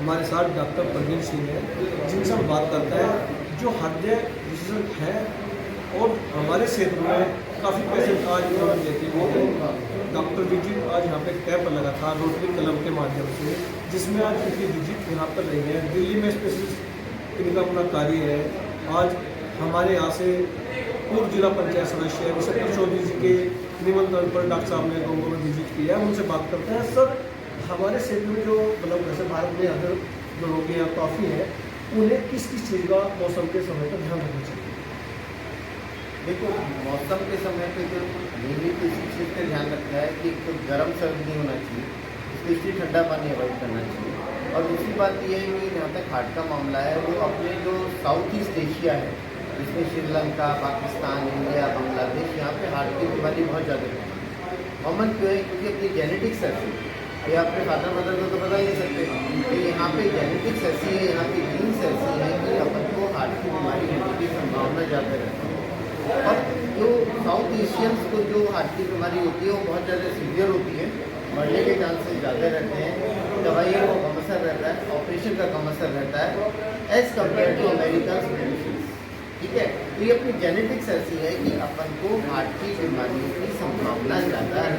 हमारे साथ डॉक्टर प्रवीण सिंह है, जिनसे हम बात करते हैं जो हृदय विशेषज्ञ है और हमारे क्षेत्र में काफ़ी पेशेंट आज इन्होंने देती है। डॉक्टर विजिट आज यहाँ पे कैंप लगा था रोटरी क्लब के माध्यम से, जिसमें आज इनकी विजिट यहाँ पर रही है। दिल्ली में स्पेशलिस्ट इनका अपना कार्य है। आज हमारे यहाँ से पूर्व जिला पंचायत सदस्य विशेषकर चौधरी जी के निमंत्रण पर डॉक्टर साहब ने गाँव में विजिट किया है। उनसे बात करते हैं। सर, हमारे क्षेत्र में जो मतलब जैसे भारत में अगर जो रोगी हैं काफ़ी है, उन्हें किस किस चीज़ का मौसम के समय पर ध्यान रखना चाहिए? देखो, मौसम के समय पे जो डेली तो इसी चीज़ का ध्यान रखता है कि कुछ गर्म सर्द नहीं होना चाहिए, स्पेशली ठंडा पानी अवॉइड करना चाहिए। और दूसरी बात ये है कि जहाँ तक हार्ट का मामला है, वो अपने जो साउथ ईस्ट एशिया है, जिसमें श्रीलंका, पाकिस्तान, इंडिया, बांग्लादेश, यहाँ पे हार्ट की बीमारी बहुत ज़्यादा है। कॉमन क्यों है? क्योंकि अपनी जेनेटिक्स ऐसी, ये अपने फादर मदर को तो बता ही नहीं सकते कि यहाँ पे जेनेटिक्स ऐसी है, यहाँ पे जीन्स ऐसी है कि अपन को हार्ट की बीमारी होने की संभावना ज़्यादा रहती है। और जो साउथ एशियंस को जो हार्ट की बीमारी होती है वो बहुत ज़्यादा सीवियर होती है, मरने के चांसेस ज़्यादा रहते हैं, दवाइयों का कम असर रहता है, ऑपरेशन का कम असर रहता है as compared to American British. ठीक है, तो ये अपनी जेनेटिक्स ऐसी है कि अपन को हार्ट की बीमारियों की संभावना ज़्यादा है।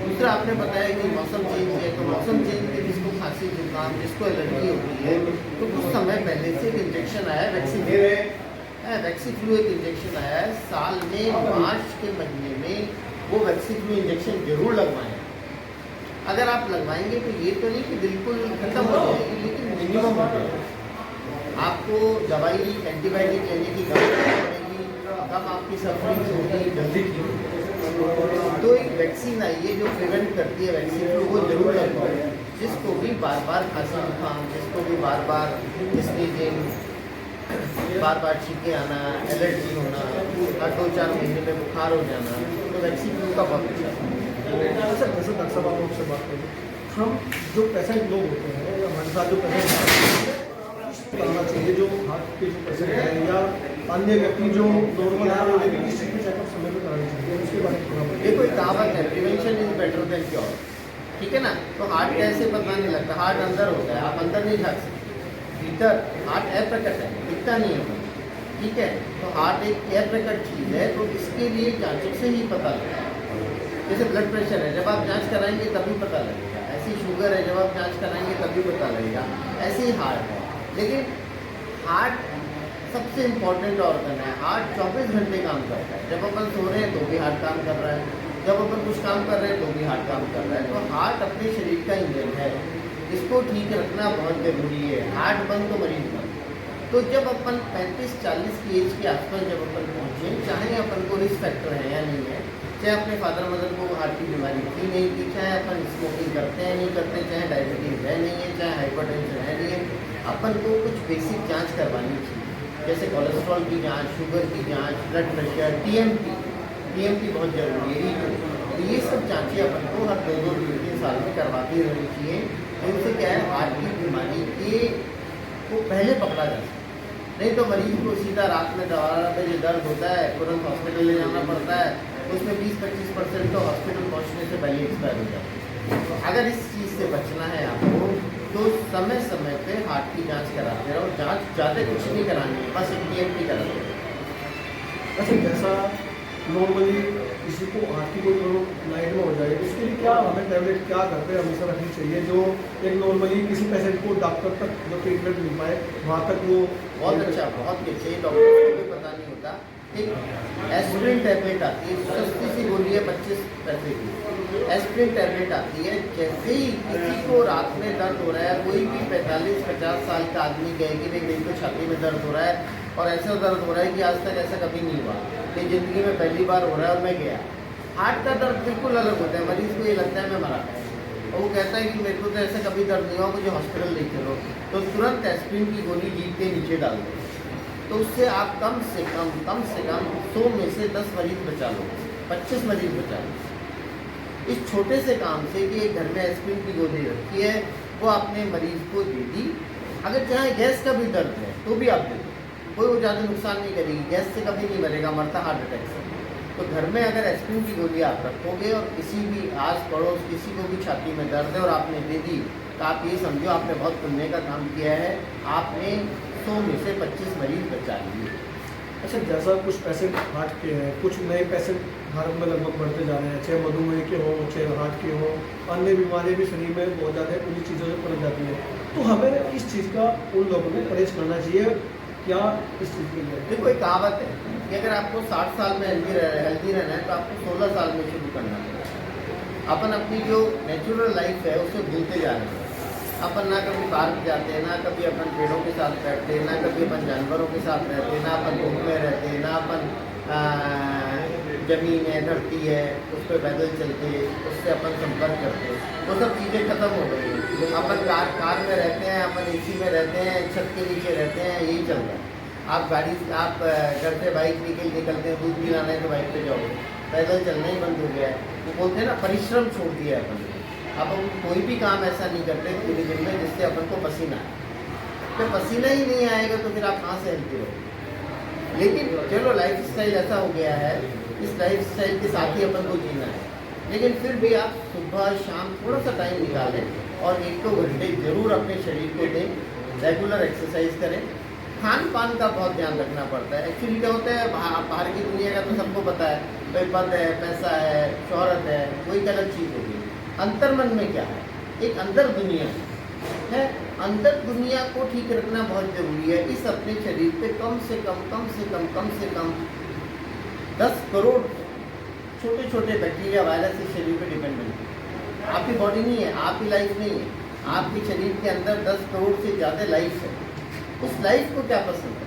दूसरा, आपने बताया कि मौसम चेंज है, तो मौसम चेंज में जिसको खांसी जुकाम, जिसको एलर्जी होती है, तो कुछ समय पहले से एक इंजेक्शन आया है वैक्सीफ्लू एक इंजेक्शन आया है साल में मार्च के महीने में, वो वैक्सीफ्लू इंजेक्शन जरूर लगवाएं। अगर आप लगवाएंगे तो ये तो नहीं कि बिल्कुल खत्म हो जाएगी, लेकिन मिनिमम हो जाएगी। आपको दवाई एंटीबायोटिक लेने की जरूरत पड़ेगी, कम आपकी सफरिंग होगी, जल्दी ठीक होगी। तो एक वैक्सीन आई है जो प्रिवेंट करती है वैक्सीन, वो जरूर लगवाएं। जिसको भी बार बार खांसी जुकाम, जिसको भी बार बार स्नीजिंग, बार बार छींके आना, एलर्जी होना, हर 2-4 महीने में बुखार हो जाना, तो वैक्सीन का बहुत अच्छा है। सर, जैसे डॉक्टर साहब आप आपसे बात करें, हम जो पेशेंट लोग होते हैं या हमारे साथ जो पेशेंट करना चाहिए, जो हार्ट के जो पेशेंट हैं या अन्य व्यक्ति जो नॉर्मल है, उन्हें भी किसी भी चेकअप समय पर कराना चाहिए, उसके बारे में थोड़ा बताइए। देखो, एक कहावत है, prevention is better than cure. ठीक है ना? तो हार्ट कैसे पता नहीं लगता? हार्ट अंदर होता है, आप अंदर नहीं झाँक सकते। भीतर हार्ट अप्रकट है, दिखता नहीं है। ठीक है, तो हार्ट एक अप्रकट चीज़ है, तो इसके लिए जांचों से ही पता लगता है। जैसे ब्लड प्रेशर है, जब आप जांच कराएंगे तभी पता लगेगा। ऐसी शुगर है, जब आप जांच कराएंगे तभी पता लगेगा। ऐसे ही हार्ट है। लेकिन हार्ट सबसे इम्पोर्टेंट ऑर्गन है। हार्ट 24 घंटे काम करता है। जब अपन सो रहे हैं तो भी हार्ट काम कर रहा है, जब अपन कुछ काम कर रहे हैं तो भी हार्ट काम कर रहा है। तो हार्ट अपने शरीर का इंजन है, इसको ठीक रखना बहुत ज़रूरी है। हार्ट बंद तो मरीज बंद। तो जब अपन 35-40 की एज के आसपास जब अपन पहुँचे, चाहे अपन को रिस्क फैक्टर है या नहीं है, चाहे अपने फादर मदर को हार्ट की बीमारी थी नहीं थी, चाहे अपन स्मोकिंग करते हैं नहीं करते, चाहे डायबिटीज़ है नहीं है, चाहे हाइपरटेंशन है नहीं है, अपन को कुछ बेसिक जांच करवानी चाहिए। जैसे कोलेस्ट्रॉल की जांच, शुगर की जांच, ब्लड प्रेशर, टीएमटी बहुत ज़रूरी है। तो ये सब जांचें अपन को हर 2-2, 3-3 साल में करवाती रहनी चाहिए। इनसे क्या है, हार्ट की बीमारी के को पहले पकड़ा जा सकता है। नहीं तो मरीज को सीधा रात में 12 बजे दर्द होता है, तुरंत हॉस्पिटल ले जाना पड़ता है, उसमें 20-25% तो हॉस्पिटल पहुंचने से पहले एक्सपायर हो जाता है। तो अगर इस चीज़ से बचना है आपको, तो समय समय पे हार्ट की जांच कराते रहो। जांच ज़्यादा कुछ नहीं करानी है, बस एक टीएमटी कराते रहो। अच्छा, जैसा नॉर्मली किसी को हार्ट की कोई नाइट में हो जाए, उसके लिए क्या हमें टैबलेट क्या घर पे हमेशा रखनी चाहिए, जो एक नॉर्मली किसी पेशेंट को डॉक्टर तक जो ट्रीटमेंट मिल पाए वहाँ तक वो बहुत अच्छा ये डॉक्टर को भी पता नहीं होता। एक एस्प्रिन टैबलेट आती है, सस्ती सी गोली है 25 पैसे की। एस्प्रिन टैबलेट आती है, जैसे ही किसी को रात में दर्द हो रहा है, कोई भी 45-50 साल का आदमी कहे कि भाई मेरी तो छाती में दर्द हो रहा है और ऐसा दर्द हो रहा है कि आज तक ऐसा कभी नहीं हुआ, ये ज़िंदगी में पहली बार हो रहा है और मैं गया। हार्ट का दर्द बिल्कुल अलग होता है। मरीज़ को ये लगता है मैं मरा, और वो कहता है कि मेरे को तो ऐसा कभी दर्द नहीं हुआ, मुझे हॉस्पिटल ले चलो, तो तुरंत एस्प्रिन की गोली जीभ के नीचे डाल दो। तो उससे आप कम से कम 100 में से 10 मरीज बचा लो, 25 मरीज बचा लो। इस छोटे से काम से कि एक घर में एस्प्रिन की गोली रखी है, वो आपने मरीज को दे दी। अगर चाहे गैस का भी दर्द है तो भी आप दे दो, कोई वो ज़्यादा नुकसान नहीं करेगी। गैस से कभी नहीं मरेगा, मरता हार्ट अटैक से। तो घर में अगर एस्पिरिन की गोली आप रखोगे और किसी भी आस पड़ोस किसी को भी छाती में दर्द है और आपने दे दी, तो आप ये समझो आपने बहुत पुण्य का काम किया है, आपने 100 में से 25 मरीज बचा लिए। अच्छा, जैसा कुछ पेशेंट हार्ट के हैं, कुछ नए पेशेंट भारत में लगभग बढ़ते जा रहे हैं, चाहे मधुमेह के हों, चाहे हार्ट के हों, अन्य बीमारियां भी शरीर में बहुत ज़्यादा उन्हीं चीज़ों से पड़ जाती हैं। तो हमें इस चीज़ का उन लोगों को परहेज करना चाहिए क्या इस चीज़ के लिए? देखो एक कहावत है कि अगर आपको 60 साल में हेल्दी रहना है तो आपको 16 साल में शुरू करना है। अपन अपनी जो नेचुरल लाइफ है उसे भूलते जा रहे हैं। अपन ना कभी पार्क जाते हैं, ना कभी अपन पेड़ों के साथ बैठते हैं, ना कभी अपन जानवरों के साथ रहते हैं, ना अपन धूप में रहते हैं, ना अपन जमीन है, धरती है, उस पर पैदल चलते, उससे अपन संपर्क करते, वो सब चीज़ें खत्म हो गई हैं। अपन कार में रहते हैं, अपन एसी में रहते हैं, छत के नीचे रहते हैं, यही चल रहा है। आप घर से बाइक निकलते हैं, दूध पिलाना है तो बाइक पे जाओगे, पैदल चलना ही बंद हो गया है। वो बोलते हैं ना परिश्रम छोड़ दिया है अपन ने। अब हम कोई भी काम ऐसा नहीं करते पूरे दिन में जिससे अपन को पसीना आए। तो पसीना ही नहीं आएगा तो फिर आप कहाँ से हेल्दी रहोगे। लेकिन चलो लाइफ स्टाइल ऐसा हो गया है, इस लाइफ स्टाइल के साथ ही अपन को जीना है। लेकिन फिर भी आप सुबह शाम थोड़ा सा टाइम निकालें और 1-2 घंटे ज़रूर अपने शरीर को दें, रेगुलर एक्सरसाइज करें। खान पान का बहुत ध्यान रखना पड़ता है। एक्चुअली क्या होता है, बाहर की दुनिया का तो सबको पता है, भाई पद है, पैसा है, शोहरत है, वो एक अलग चीज़ होगी। अंतर्मन में क्या है, एक अंदर दुनिया है। अंदर दुनिया को ठीक रखना बहुत ज़रूरी है। इस अपने शरीर पे कम से कम 10 करोड़ छोटे छोटे बैक्टीरिया वायरस इस शरीर पे डिपेंडेंट है। आपकी बॉडी नहीं है, आपकी लाइफ नहीं है, आपके शरीर के अंदर 10 करोड़ से ज़्यादा लाइफ है। उस लाइफ को क्या पसंद है,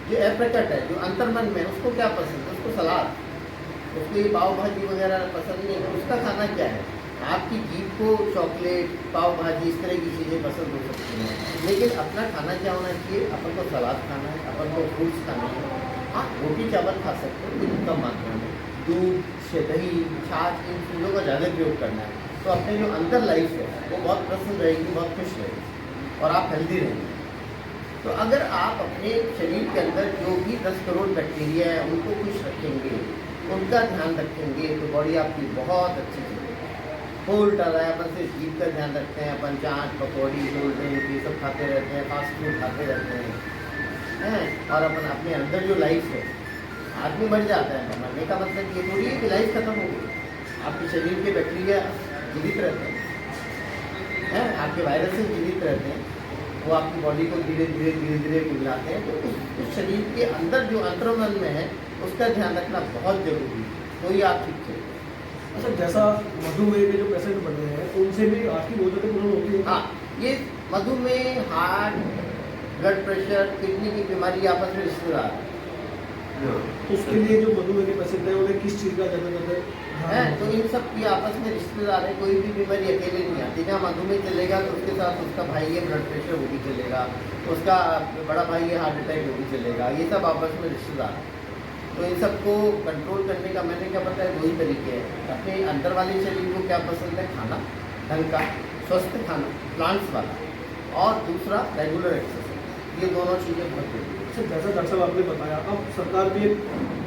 जो एप्रकट है, जो अंतर्मन में, उसको क्या पसंद है, उसको सलाद, उसको ये पाव भाजी वगैरह पसंद नहीं है। उसका खाना क्या है, आपकी जीभ को चॉकलेट, पाव भाजी, इस तरह की चीज़ें पसंद हो सकती हैं। लेकिन अपना खाना क्या होना चाहिए, अपन को सलाद खाना है, अपन को फ्रूट्स खाना है। हाँ, रोटी चावल खा सकते हो लेकिन कम मात्रा में, दूध से दही, छाछ, इन चीज़ों का ज़्यादा प्रयोग करना है। तो अपने जो अंदर लाइफ है वो बहुत प्रसन्न रहेगी, बहुत खुश रहेगी और आप हेल्दी रहेंगे। तो अगर आप अपने शरीर के अंदर जो भी 10 करोड़ बैक्टीरिया है उनको खुश रखेंगे, उनका ध्यान रखेंगे, तो बॉडी आपकी बहुत अच्छी चलेगी। उल्टा रहा है, अपन सिर्फ जीभ का ध्यान रखते हैं, अपन चाट, पकौड़ी, कोल्ड ड्रिंक ये सब खाते रहते हैं, फास्ट फूड खाते रहते हैं, और अपन अपने अंदर जो लाइफ है, आदमी बढ़ जाता है। मरने का मतलब ये थोड़ी है कि लाइफ खत्म हो गई। आपके शरीर के बैक्टीरिया जीवित रहते हैं, आपके वायरसेस जीवित रहते हैं, वो आपकी बॉडी को धीरे धीरे पिघलाते हैं। तो उस शरीर के अंदर जो अंतर्मन में है उसका ध्यान रखना बहुत जरूरी है, तो ही आप ठीक है। अच्छा, जैसा मधुमेह के जो पेशेंट बन रहे हैं उनसे भी हार्ट की बहुत ज़्यादा प्रॉब्लम होती है। हाँ, ये मधुमेह, हार्ट, ब्लड प्रेशर, किडनी की बीमारी आपस में रिश्तेदार तो उसके लिए जो मधुमेह के पेशेंट है उन्हें किस चीज़ का ज़्यादा है। तो इन सब की आपस में रिश्तेदार है। कोई भी बीमारी अकेले नहीं आती। जहाँ मधुमेह चलेगा तो उसके साथ उसका भाई है ब्लड प्रेशर, वो भी चलेगा, उसका बड़ा भाई है हार्ट अटैक, वो भी चलेगा। ये सब आपस में रिश्तेदार है। तो इन सबको कंट्रोल करने का मैंने क्या पता है, वही तरीके हैं। अपने अंदर वाले शरीर को क्या पसंद है, खाना ढंग का, स्वस्थ खाना, प्लांट्स वाला, और दूसरा रेगुलर एक्सरसाइज। ये दोनों चीज़ें बहुत जरूरी है। अच्छा, जैसा डॉक्टर साहब आपने बताया, अब सरकार भी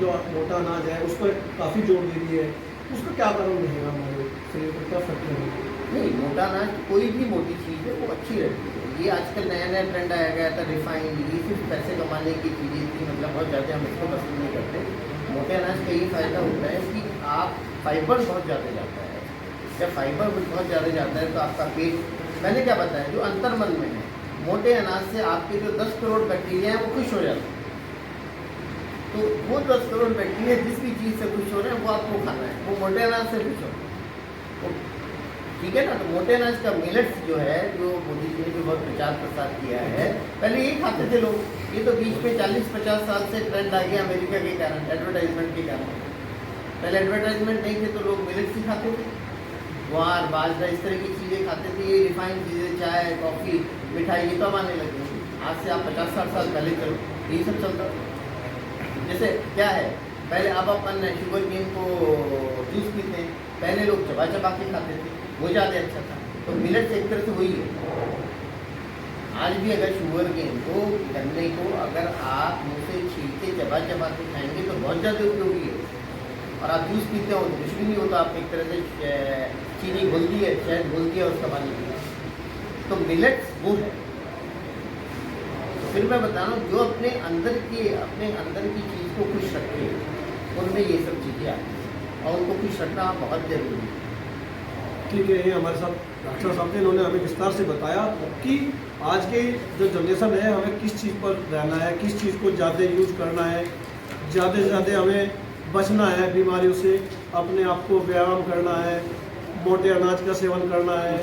जो मोटा अनाज है उस पर काफ़ी जोर दे रही है, उसका क्या कारण रहेगा, हमारे शरीर पर क्या फर्क रहेगा? नहीं, मोटा अनाज, कोई भी मोटी चीज़ है वो अच्छी रहती है। ये आजकल नया ट्रेंड आया गया था रिफाइंड, ये सिर्फ पैसे कमाने की चीज़ें थी, मतलब बहुत ज़्यादा हम इसको पसंद नहीं करते। मोटे अनाज का ये फ़ायदा होता है कि आप फाइबर बहुत ज़्यादा जाता है। जब फाइबर बहुत ज़्यादा जाता है तो आपका पेट, मैंने क्या बताया, जो अंतर्मन में है, मोटे अनाज से आपके जो 10 करोड़ बैक्टीरिया हैं वो खुश हो जाते हैं। तो वो 10 करोड़ बैक्टीरिया जिस भी चीज़ से खुश हो रहे हैं वो आपको खाना है, वो मोटे अनाज से खुश हो, तो ठीक है ना। तो मोटे अनाज का मिलेट्स जो है, जो मोदी जी ने भी बहुत प्रचार प्रसार किया है, पहले यही खाते थे लोग। ये तो बीच में 40-50 साल से ट्रेंड आ गया अमेरिका के कारण, एडवर्टाइजमेंट के कारण। पहले एडवर्टाइजमेंट नहीं थे तो लोग मिलेट्स ही खाते थे, ज्वार, बाजरा, इस तरह की चीज़ें खाते थे। ये रिफाइंड चीज़ें, चाय, कॉफ़ी, मिठाई, ये तो अब आने लगे। आज से आप 50-60 साल पहले चलो, यही सब चलता था। जैसे क्या है, पहले अब अपन शुगर केन को जूस पीते हैं, पहले लोग चबा चबा के खाते थे, वो ज़्यादा अच्छा था। तो मिलेट्स एक तरह से वही है। आज भी अगर शुगर केन को, गन्ने को अगर आप मुँह से छील के चबा चबा के खाएंगे तो बहुत ज़्यादा उपयोगी है। और आप जूस पीते हो तो कुछ भी नहीं होता, आप एक तरह से चीनी घोल दी है, शहद घोल दिया उसका पानी पिए। तो मिलेट्स वो है। तो फिर मैं बता रहा हूँ जो अपने अंदर की चीज़ को खुश रखे, उनमें ये सब चीज़ें आती हैं और उनको खुश रखना बहुत ज़रूरी है। ठीक है, ये हमारे साथ डॉक्टर साहब थे, इन्होंने हमें विस्तार से बताया कि आज की जो जनरेशन है हमें किस चीज़ पर रहना है, किस चीज़ को ज़्यादा यूज करना है, ज़्यादा से ज़्यादा हमें बचना है बीमारियों से, अपने आप को व्यायाम करना है, मोटे अनाज का सेवन करना है,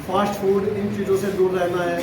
फास्ट फूड इन चीज़ों से दूर रहना है।